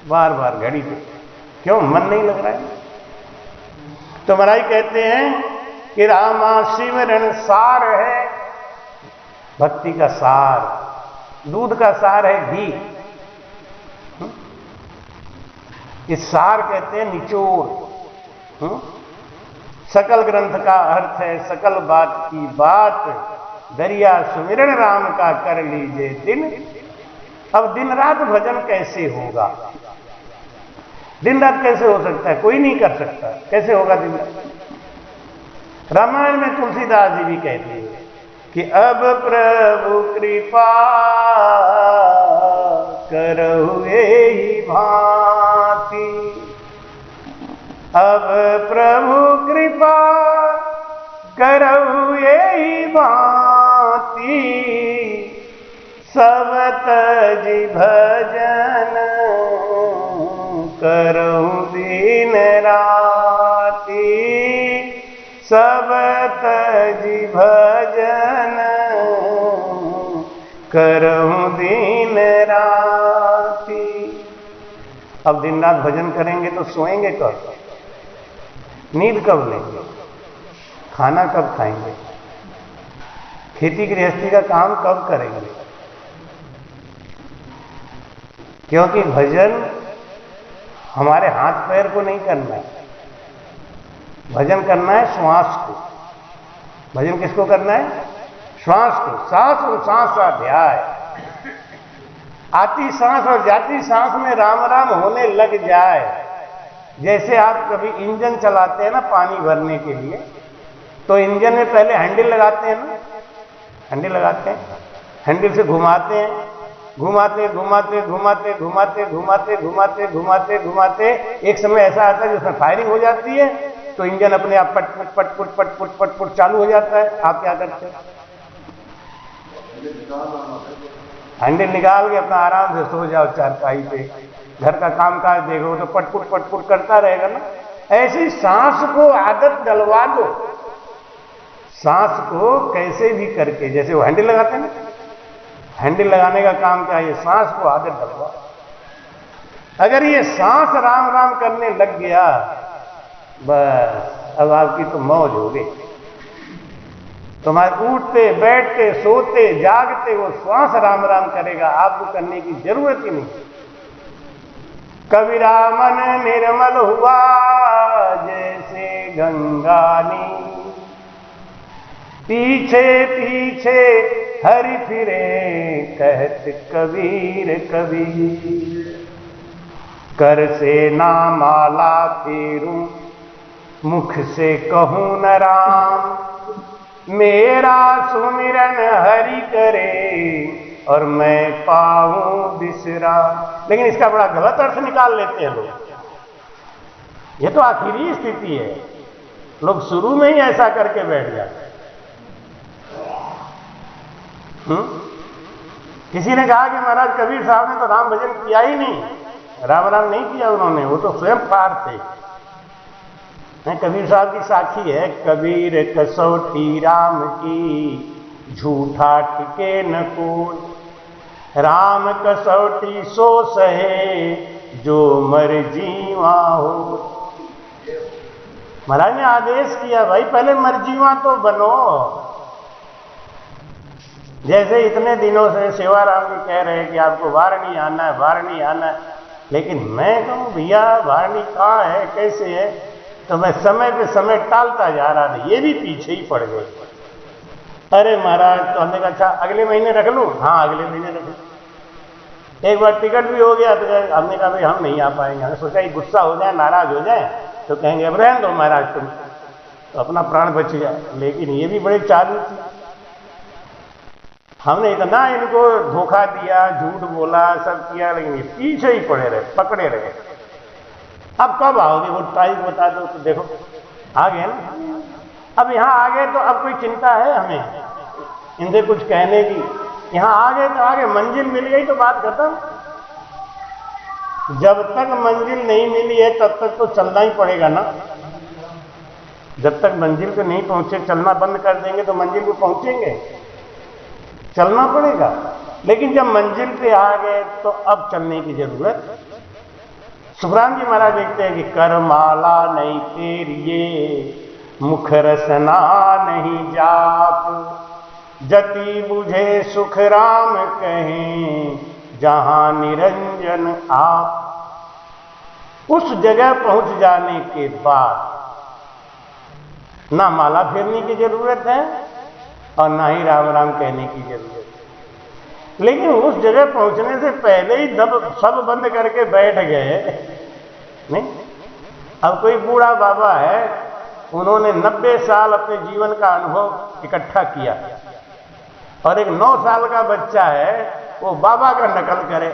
बार बार घड़ी दे, क्यों? मन नहीं लग रहा है। तो महाराज कहते हैं कि रामा सिमरन सार है, भक्ति का सार। दूध का सार है घी, इस सार कहते हैं निचोड़। सकल ग्रंथ का अर्थ है सकल बात की बात, दरिया सुमिरन राम का कर लीजिए दिन। अब दिन रात भजन कैसे होगा? दिन रात कैसे हो सकता है? कोई नहीं कर सकता, कैसे होगा दिन रात? रामायण में तुलसीदास जी भी कहते हैं कि अब प्रभु कृपा करहु एहि भांति, अब प्रभु कृपा करहु एहि भांति, सब तजि भजन करहु दिन राति, सब तजि भजन करहु दिन राति। अब दिन रात भजन करेंगे तो सोएंगे कब? नींद कब लेंगे? खाना कब खाएंगे? खेती गृहस्थी का काम कब करेंगे? क्योंकि भजन हमारे हाथ पैर को नहीं करना है, भजन करना है श्वास को। भजन किसको करना है? श्वास को। सांस और सांस का अध्याय, आती सांस और जाती सांस में राम राम होने लग जाए। जैसे आप कभी इंजन चलाते हैं ना पानी भरने के लिए, तो इंजन में पहले हैंडल लगाते हैं ना, हैंडल लगाते हैं, हैंडल से घुमाते हैं, घुमाते घुमाते घुमाते घुमाते घुमाते घुमाते घुमाते घुमाते एक समय ऐसा आता है जिसमें फायरिंग हो जाती है, तो इंजन अपने आप पटपुट पटपुट पटपुट पटपुट चालू हो जाता है। आप क्या करते हैं? हैंडल निकाल के अपना आराम से सो जाओ चारपाई पे, घर का कामकाज देखो तो पटपुट पटपुट करता रहेगा ना। ऐसी सांस को आदत डलवा दो, सांस को कैसे भी करके, जैसे वो हैंडल लगाते हैं ना, हैंडल लगाने का काम क्या है? सांस को आदत डलवा। अगर ये सांस राम राम करने लग गया, बस अब आपकी तो मौज हो गई। तुम्हारे उठते बैठते सोते जागते वो श्वास राम राम करेगा, आपको करने की जरूरत ही नहीं। कबीरा मन निर्मल हुआ जैसे गंगा नी, पीछे पीछे हरि फिरे कहत कबीर कबीर, कर से ना माला फेरूं मुख से कहूं न राम, मेरा सुमिरन हरि करे और मैं पाऊं विश्राम। लेकिन इसका बड़ा गलत अर्थ निकाल लेते हैं लोग। ये तो आखिरी स्थिति है, लोग शुरू में ही ऐसा करके बैठ जाते हैं। किसी ने कहा कि महाराज कबीर साहब ने तो राम भजन किया ही नहीं, राम राम नहीं किया उन्होंने, वो तो स्वयं पार थे। कबीर साहब की साखी है, कबीर कसौटी राम की झूठा टिके न कोई, राम कसौटी सो सहे जो मर जीवा हो। महाराज ने आदेश किया भाई पहले मर जीवा तो बनो। जैसे इतने दिनों से सेवाराम जी कह रहे हैं कि आपको वारणी आना है, वारणी आना है, लेकिन मैं कहूं भैया वारणी कहाँ है, कैसे है, तो मैं समय पे समय टालता जा रहा था, ये भी पीछे ही पड़ गए। अरे महाराज, तो हमने कहा अच्छा अगले महीने रख लूं? हाँ अगले महीने रख लूं। एक बार टिकट भी हो गया तो हमने कहा भाई हम नहीं आ पाएंगे। हमने सोचा कि गुस्सा हो जाए, नाराज हो जाए तो कहेंगे अब रहने दो महाराज तुम, तो अपना प्राण बच जाए। लेकिन ये भी बड़े चालू थी, हमने इतना इनको धोखा दिया, झूठ बोला, सब किया, लेकिन ये पीछे ही पड़े रहे, पकड़े रहे। अब कब आओगे? वो तारीख बता दो तो देखो आ गए ना। अब यहाँ आ गए तो अब कोई चिंता है हमें इनसे कुछ कहने की? यहाँ आ गए तो आगे मंजिल मिल गई तो बात खत्म। जब तक मंजिल नहीं मिली है तब तक तो चलना ही पड़ेगा ना। जब तक मंजिल पे नहीं पहुंचे, चलना बंद कर देंगे तो मंजिल पे पहुंचेंगे? चलना पड़ेगा। लेकिन जब मंजिल पे आ गए तो अब चलने की जरूरत। सुखराम जी महाराज देखते हैं कि करमाला नहीं तेरिए, मुख रसना नहीं जाप, जति बुझे सुख राम कहें, जहां निरंजन आप। उस जगह पहुंच जाने के बाद ना माला फेरने की जरूरत है और ना ही राम राम कहने की जरूरत है। लेकिन उस जगह पहुंचने से पहले ही सब बंद करके बैठ गए नहीं। अब कोई बूढ़ा बाबा है, उन्होंने 90 साल अपने जीवन का अनुभव इकट्ठा किया, और एक 9 साल का बच्चा है वो बाबा का नकल करे,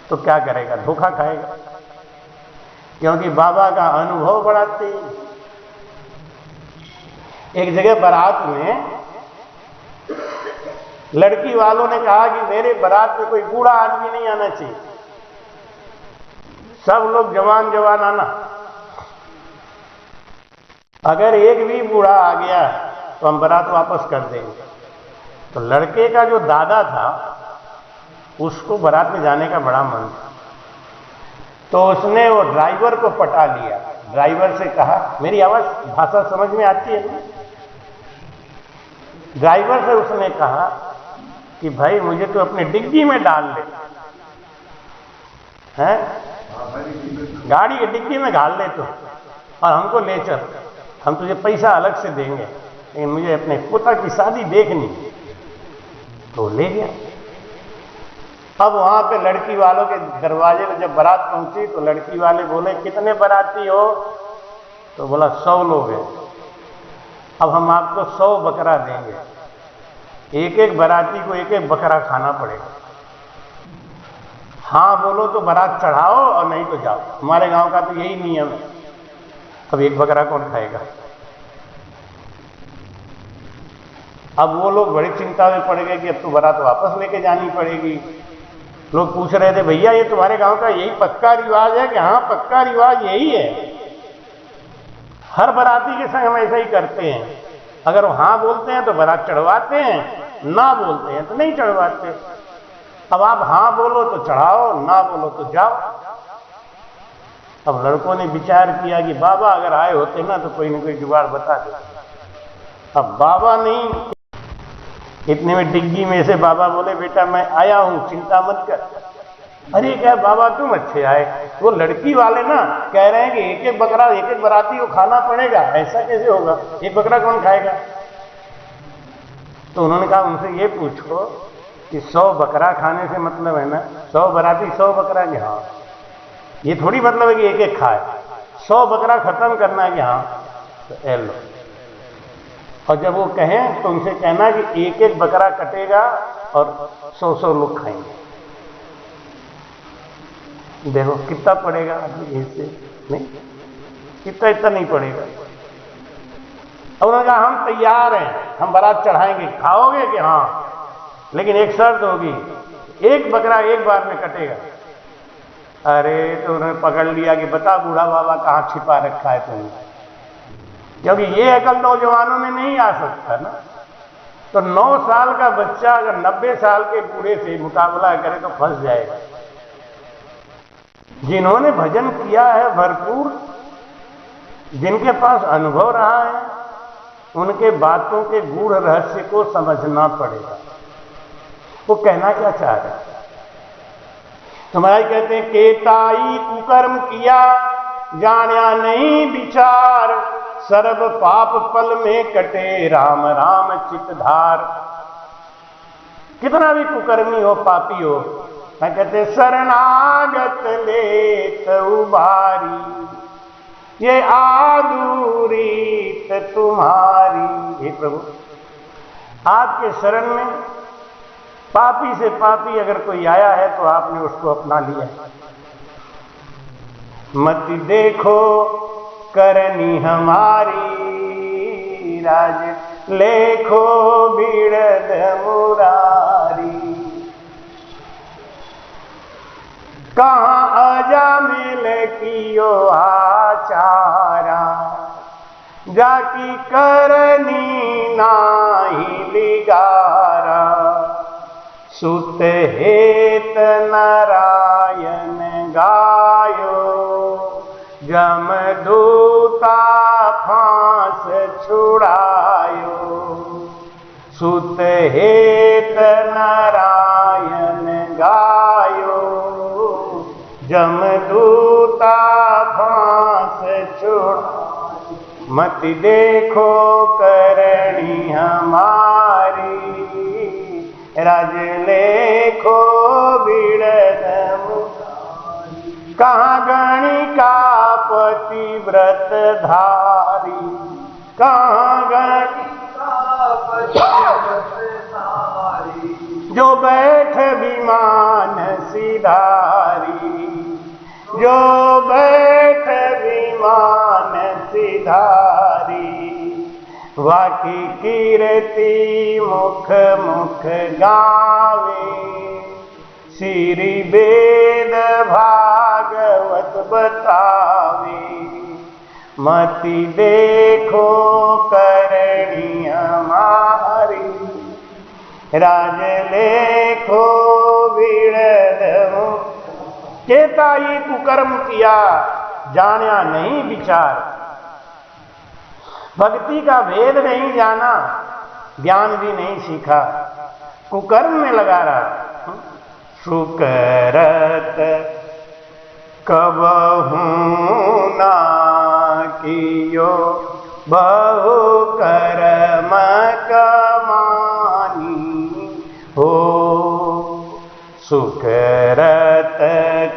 तो क्या करेगा? धोखा खाएगा, क्योंकि बाबा का अनुभव बड़ा तेज। एक जगह बारात में लड़की वालों ने कहा कि मेरे बारात में कोई बूढ़ा आदमी नहीं आना चाहिए, सब लोग जवान जवान आना, अगर एक भी बूढ़ा आ गया तो हम बारात वापस कर देंगे। तो लड़के का जो दादा था उसको बारात में जाने का बड़ा मन था, तो उसने वो ड्राइवर को पटा लिया। ड्राइवर से कहा, मेरी आवाज भाषा समझ में आती है ना? ड्राइवर से उसने कहा कि भाई मुझे तो अपनी डिग्गी में डाल ले, हैं? गाड़ी की डिग्गी में डाल ले तो, और हमको ले चल, हम तुझे पैसा अलग से देंगे, लेकिन मुझे अपने पोता की शादी देखनी। तो ले गया। अब वहां पे लड़की वालों के दरवाजे पे जब बारात पहुंची तो लड़की वाले बोले, कितने बाराती हो? तो बोला 100 लोग हैं। अब हम आपको 100 बकरा देंगे, एक एक बाराती को एक एक बकरा खाना पड़ेगा। हाँ बोलो तो बारात चढ़ाओ, और नहीं तो जाओ। हमारे गांव का तो यही नियम है। अब एक बकरा कौन खाएगा? अब वो लोग बड़ी चिंता में पड़ गए कि अब तो बारात वापस लेके जानी पड़ेगी। लोग पूछ रहे थे, भैया ये तुम्हारे गांव का यही पक्का रिवाज है? कि हाँ पक्का रिवाज यही है, हर बाराती के संग हम ऐसा ही करते हैं। अगर वो हाँ बोलते हैं तो बारात चढ़वाते हैं, ना बोलते हैं तो नहीं चढ़वाते। अब आप हाँ बोलो तो चढ़ाओ, ना बोलो तो जाओ। अब लड़कों ने विचार किया कि बाबा अगर आए होते ना तो कोई ना कोई जुगाड़ बता देते। अब बाबा नहीं, इतने में डिग्गी में से बाबा बोले, बेटा मैं आया हूं, चिंता मत कर। अरे क्या बाबा तुम अच्छे आए, वो लड़की वाले ना कह रहे हैं कि एक एक बकरा एक एक बाराती को खाना पड़ेगा। ऐसा कैसे होगा? एक बकरा कौन खाएगा? तो उन्होंने कहा उनसे ये पूछो कि 100 बकरा खाने से मतलब है ना 100 बाराती 100 बकरा कि हाँ, ये थोड़ी मतलब है कि एक एक खाए। 100 बकरा खत्म करना है कि हाँ, तो ए लो। और जब वो कहें तो उनसे कहना कि एक एक बकरा कटेगा और 100-100 लोग खाएंगे। देखो कितना पड़ेगा इससे? नहीं, इतना नहीं पड़ेगा। और उन्होंने कहा हम तैयार हैं, हम बारात चढ़ाएंगे, खाओगे कि हाँ, लेकिन एक शर्त होगी, एक बकरा एक बार में कटेगा। अरे तो उन्होंने पकड़ लिया कि बता बूढ़ा बाबा कहाँ छिपा रखा है तुमने, क्योंकि ये अकल नौजवानों में नहीं आ सकता ना। तो 9 साल का बच्चा अगर 90 साल के बूढ़े से मुकाबला करे तो फंस जाएगा। जिन्होंने भजन किया है भरपूर, जिनके पास अनुभव रहा है, उनके बातों के गूढ़ रहस्य को समझना पड़ेगा। वो कहना क्या चाह रहे हैं? तुम्हारे कहते हैं केताई कुकर्म किया, जाना नहीं विचार, सर्व पाप पल में कटे, राम राम चितधार। कितना भी कुकर्मी हो, पापी हो, मैं कहते शरणागत लेत उबारी, ये आदुरीत तुम्हारी। हे प्रभु, आपके शरण में पापी से पापी अगर कोई आया है तो आपने उसको अपना लिया। मत देखो करनी हमारी, राज लेखो बिरद मुरारी। कहाँ अजामिल कियो आचारा, जाकी करनी नाही बिगारा। सुत हेत नारायण गायो, जमदूता फांस छुड़ायो। सुत हेत नारायण गायो, जमदूता फांस छुड़ायो। मत देखो करनी हमारी, राज लेखो बिरद मुरारी। कहाँ गणिका पतिव्रत धारी, कहाँ गणिका पतिव्रत धारी, जो बैठ विमान सिधारी, जो बैठ विमान सिधारी, वाकी कीर्ति मुख मुख गावे, श्री वेद भागवत बतावे, मति देखो करणी हमारी, राज लेखो विरद केता ये कुकर्म किया, जाना नहीं विचार, भक्ति का भेद नहीं जाना, ज्ञान भी नहीं सीखा, कुकर्म में लगा रहा। सुकरत कबहू ना कियो बहु कर्म कमानी हो, सुकरत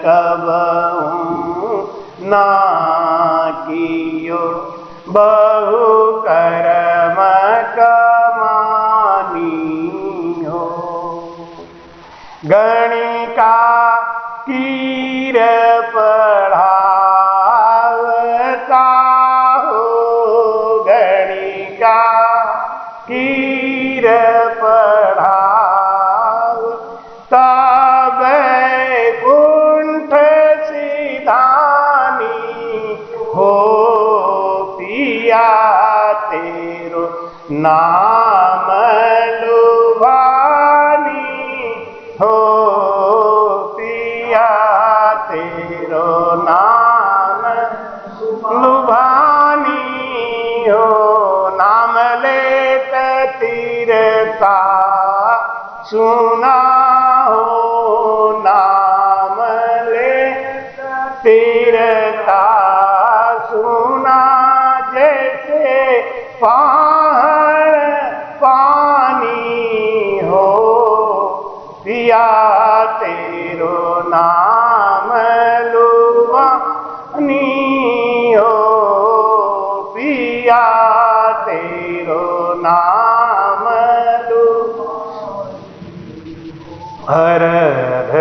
कबहू ना कियो बहु कर्म कमानी हो, गणिका कीर पढ़ावता हो, गणिका कीर पढ़ावता, बैकुंठ सिधानी हो, पिया तेरो नाम लुभानी हो, पिया तेरो नाम लुभानी हो, नाम लेत तीरता सुना हो, नाम लेत तीरता सुना, जैसे पहाड़ पानी हो, पिया तेरो नाम लुभानी हो, पिया तेरो नाम अरध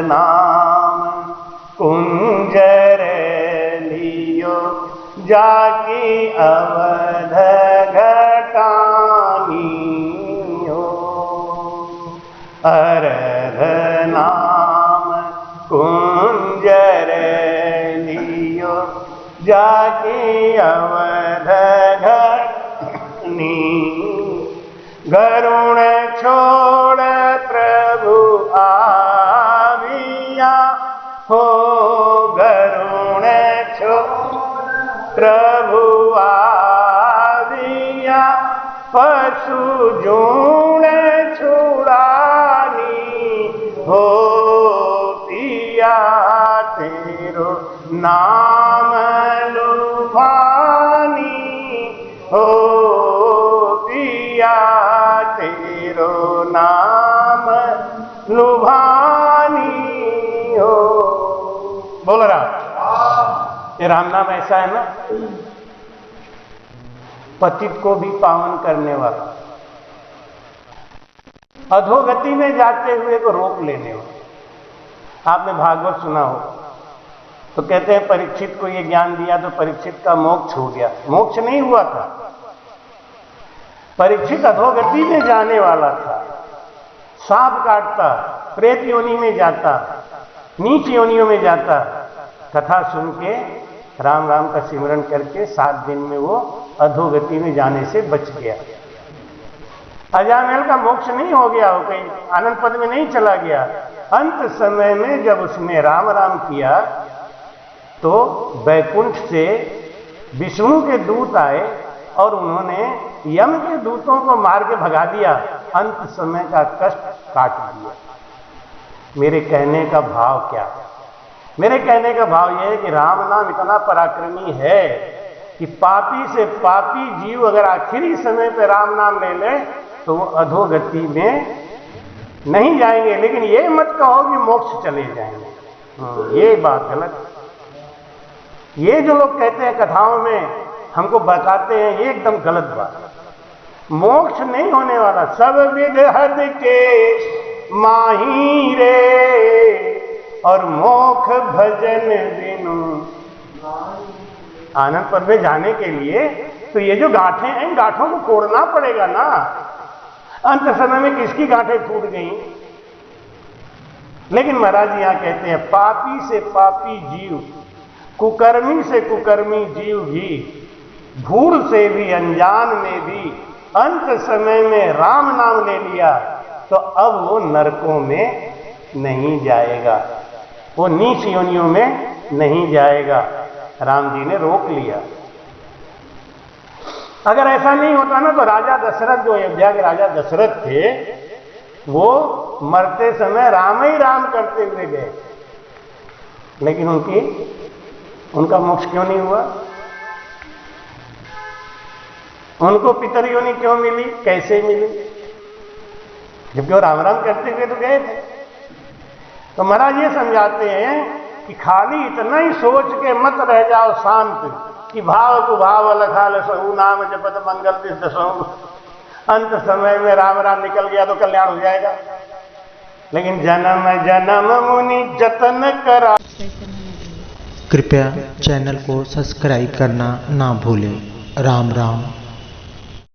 नाम कुंजर लियो, जाकी अवध घटानी हो, अरध नाम कुंजर लियो, जाकी अवध घटानी, गरुण छोड़ प्रभु आविया हो, गरुण छोड़ प्रभु आविया, पशु जूण छुड़ानी हो, पिया तेरो नाम लुभानी हो, पिया तेरो नाम लुभानी हो। बोल रहा ये राम नाम ऐसा है ना, पतित को भी पावन करने वाला, अधोगति में जाते हुए को रोक लेने वाला। आपने भागवत सुना हो तो कहते हैं परीक्षित को ये ज्ञान दिया तो परीक्षित का मोक्ष हो गया। मोक्ष नहीं हुआ था, परीक्षित अधोगति में जाने वाला था, सांप काटता, प्रेत योनि में जाता, नीच योनियों में जाता। कथा सुन के राम राम का सिमरन करके 7 दिन में वो अधोगति में जाने से बच गया। अजामिल का मोक्ष नहीं हो गया, हो कहीं आनंद पद में नहीं चला गया। अंत समय में जब उसने राम राम किया तो बैकुंठ से विष्णु के दूत आए और उन्होंने यम के दूतों को मार के भगा दिया, अंत समय का कष्ट काट दिया। मेरे कहने का भाव क्या है? मेरे कहने का भाव यह है कि राम नाम इतना पराक्रमी है कि पापी से पापी जीव अगर आखिरी समय पे राम नाम ले ले तो वो अधोगति में नहीं जाएंगे, लेकिन ये मत कहो कि मोक्ष चले जाएंगे। ये बात गलत। ये जो लोग कहते हैं कथाओं में हमको बताते हैं, ये एकदम गलत बात। मोक्ष नहीं होने वाला। सब विध हद के माही रे और मोक्ष भजन बिनु। आनंद पद में जाने के लिए तो ये जो गांठें हैं, इन गांठों को तोड़ना पड़ेगा ना। अंत समय में किसकी गांठें टूट गई? लेकिन महाराज जी यहां कहते हैं पापी से पापी जीव, कुकर्मी से कुकर्मी जीव भी, भूल से भी अनजान में भी अंत समय में राम नाम ले लिया तो अब वो नरकों में नहीं जाएगा, वो नीच योनियों में नहीं जाएगा। राम जी ने रोक लिया। अगर ऐसा नहीं होता ना तो राजा दशरथ, जो अयोध्या के राजा दशरथ थे, वो मरते समय राम ही राम करते हुए गए, लेकिन उनका मोक्ष क्यों नहीं हुआ? उनको पितर योनि क्यों मिली, कैसे मिली? जबकि वो राम राम करते हुए तो गए थे। तो महाराज ये समझाते हैं कि खाली इतना ही सोच के मत रह जाओ शांत कि भाव को भाव लखाल सहु नाम जपत मंगल दसहु। अंत समय में राम राम निकल गया तो कल्याण हो जाएगा। लेकिन जन्म जन्म मुनि जतन करा। कृपया चैनल को सब्सक्राइब करना ना भूलें। राम राम।